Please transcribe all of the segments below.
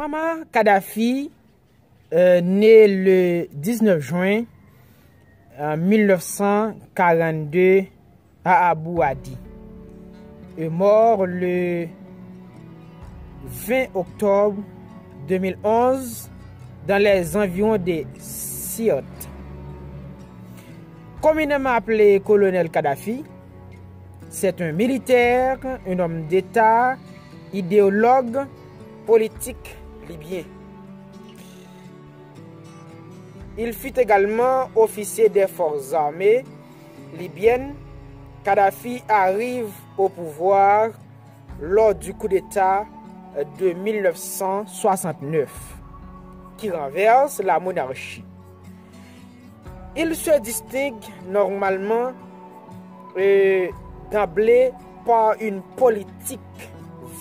Muammar Kadhafi, né le 19 juin 1942 à Abu Hadi, est mort le 20 octobre 2011 dans les environs de Sirte. Communément appelé colonel Kadhafi, c'est un militaire, un homme d'État, idéologue, politique libyen. Il fut également officier des forces armées libyennes. Kadhafi arrive au pouvoir lors du coup d'État de 1969 qui renverse la monarchie. Il se distingue normalement d'emblée par une politique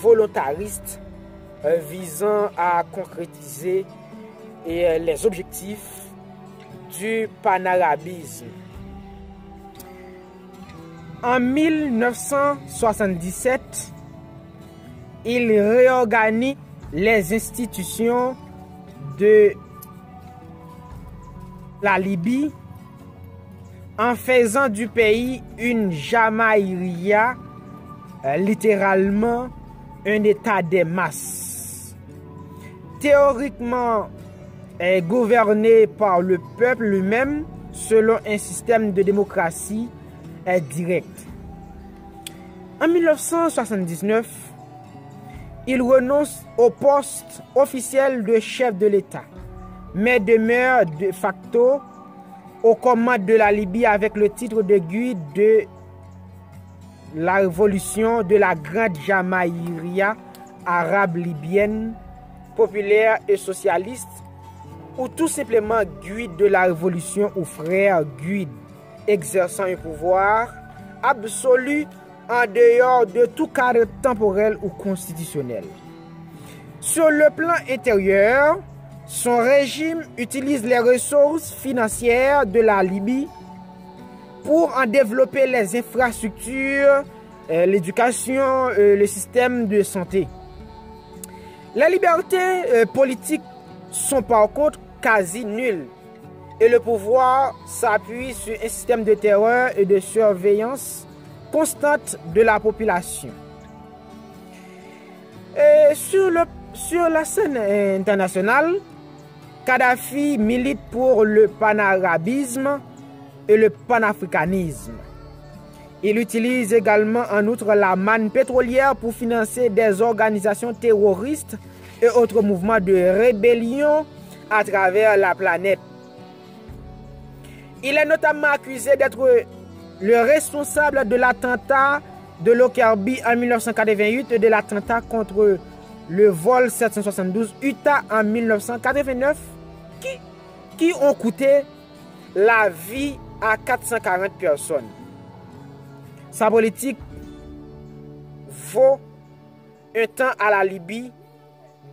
volontariste visant à concrétiser les objectifs du panarabisme. En 1977, il réorganise les institutions de la Libye en faisant du pays une Jamaïria, littéralement un état des masses. Théoriquement gouverné par le peuple lui-même selon un système de démocratie directe. En 1979, il renonce au poste officiel de chef de l'État, mais demeure de facto aux commandes de la Libye avec le titre de guide de la révolution de la Grande Jamaïria arabe libyenne, populaire et socialiste, ou tout simplement guide de la révolution ou frère guide, exerçant un pouvoir absolu en dehors de tout cadre temporel ou constitutionnel. Sur le plan intérieur, son régime utilise les ressources financières de la Libye pour en développer les infrastructures, l'éducation, le système de santé. Les libertés politiques sont par contre quasi nulles et le pouvoir s'appuie sur un système de terreur et de surveillance constante de la population. Et sur la scène internationale, Kadhafi milite pour le panarabisme et le panafricanisme. Il utilise également en outre la manne pétrolière pour financer des organisations terroristes et autres mouvements de rébellion à travers la planète. Il est notamment accusé d'être le responsable de l'attentat de Lockerbie en 1988 et de l'attentat contre le vol 772 Utah en 1989 qui ont coûté la vie à 440 personnes. Sa politique vaut un temps à la Libye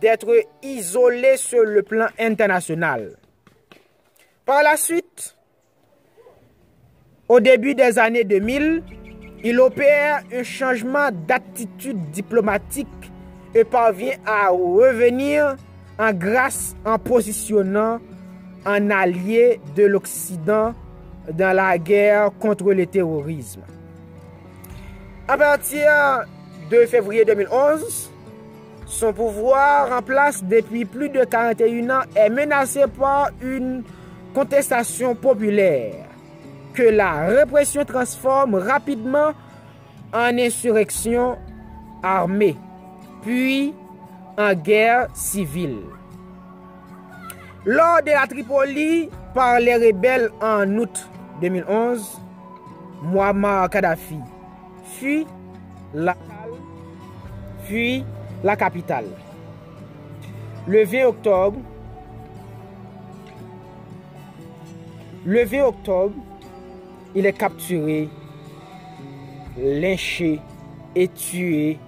d'être isolée sur le plan international. Par la suite, au début des années 2000, il opère un changement d'attitude diplomatique et parvient à revenir en grâce en positionnant en allié de l'Occident dans la guerre contre le terrorisme. À partir de février 2011, son pouvoir en place depuis plus de 41 ans est menacé par une contestation populaire que la répression transforme rapidement en insurrection armée, puis en guerre civile. Lors de la Tripoli par les rebelles en août 2011, Muammar Kadhafi fuit la capitale. Le 20 octobre, il est capturé, lynché et tué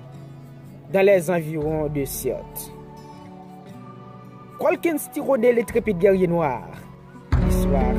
dans les environs de Sirte. Qualqu'un stiro de l'intrépide guerrier noir. Histoire